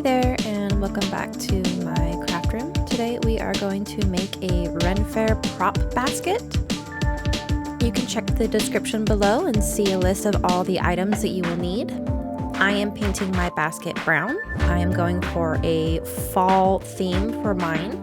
Hey there, and welcome back to my craft room. Today we are going to make a Ren Fair prop basket. You can check the description below and see a list of all the items that you will need. I am painting my basket brown. I am going for a fall theme for mine.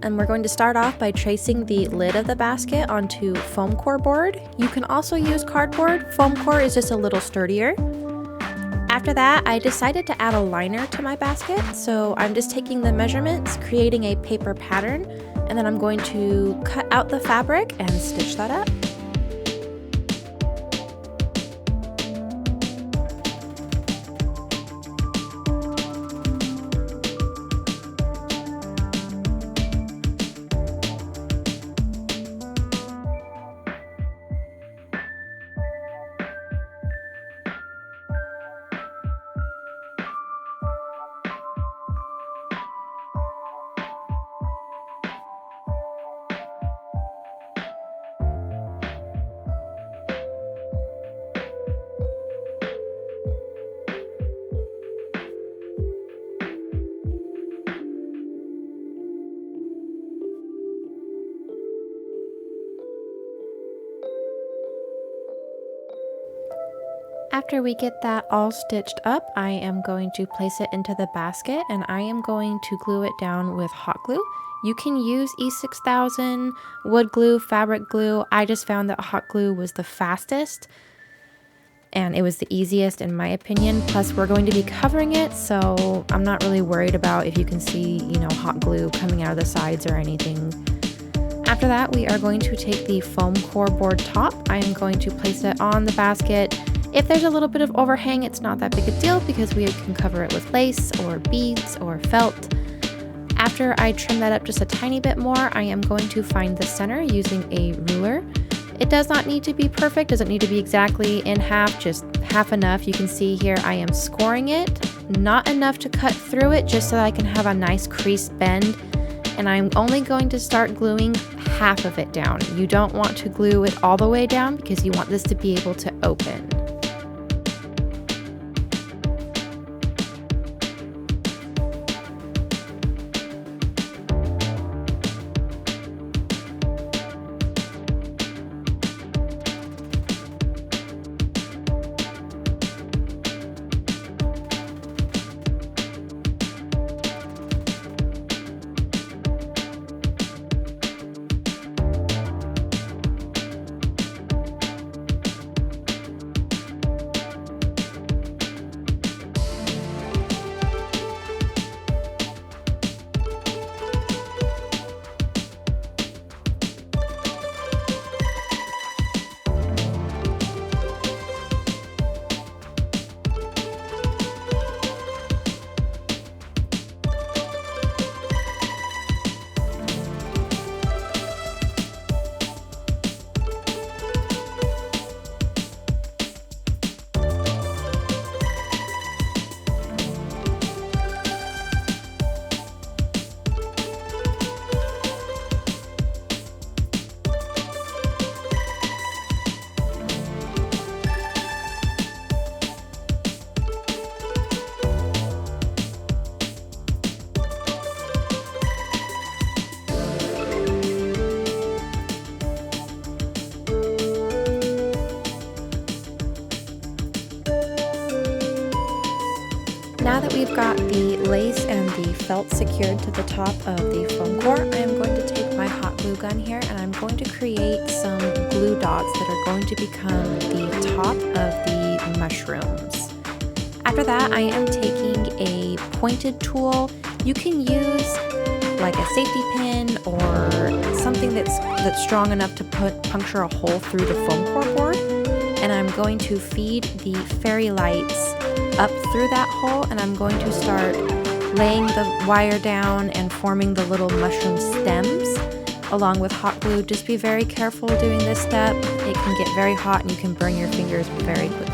And we're going to start off by tracing the lid of the basket onto foam core board. You can also use cardboard. Foam core is just a little sturdier. After that, I decided to add a liner to my basket, so I'm just taking the measurements, creating a paper pattern, and then I'm going to cut out the fabric and stitch that up. After we get that all stitched up, I am going to place it into the basket and I am going to glue it down with hot glue. You can use E6000, wood glue, fabric glue. I just found that hot glue was the fastest and it was the easiest in my opinion. Plus we're going to be covering it, so I'm not really worried about if you can see, hot glue coming out of the sides or anything. After that, we are going to take the foam core board top. I am going to place it on the basket. If there's a little bit of overhang, it's not that big a deal because we can cover it with lace or beads or felt. After I trim that up just a tiny bit more, I am going to find the center using a ruler. It does not need to be perfect, doesn't need to be exactly in half, just half enough. You can see here I am scoring it, not enough to cut through it, just so that I can have a nice creased bend. And I'm only going to start gluing half of it down. You don't want to glue it all the way down because you want this to be able to open. Now that we've got the lace and the felt secured to the top of the foam core, I am going to take my hot glue gun here and I'm going to create some glue dots that are going to become the top of the mushrooms. After that, I am taking a pointed tool. You can use like a safety pin or something that's strong enough to puncture a hole through the foam core board. And I'm going to feed the fairy lights up through that hole, and I'm going to start laying the wire down and forming the little mushroom stems along with hot glue. Just be very careful doing this step. It can get very hot and you can burn your fingers very quickly.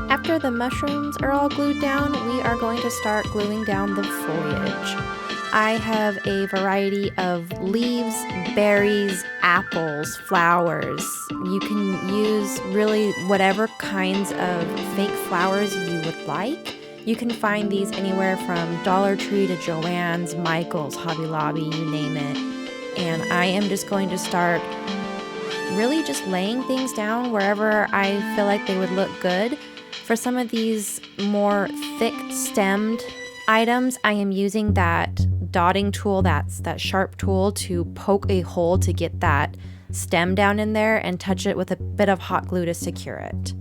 After the mushrooms are all glued down, we are going to start gluing down the foliage. I have a variety of leaves, berries, apples, flowers. You can use really whatever kinds of fake flowers you would like. You can find these anywhere from Dollar Tree to Joann's, Michael's, Hobby Lobby, you name it. And I am just going to start really just laying things down wherever I feel like they would look good. For some of these more thick stemmed items, I am using that dotting tool, that's that sharp tool, to poke a hole to get that stem down in there and touch it with a bit of hot glue to secure it.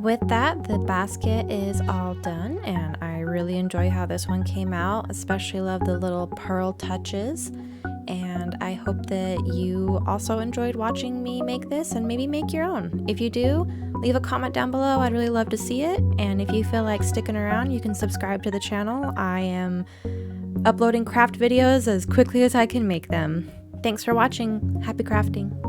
With that, the basket is all done, and I really enjoy how this one came out. Especially love the little pearl touches, and I hope that you also enjoyed watching me make this and maybe make your own. If you do, Leave a comment down below, I'd really love to see it. And if you feel like sticking around, you can subscribe to the channel. I am uploading craft videos as quickly as I can make them. Thanks for watching. Happy crafting.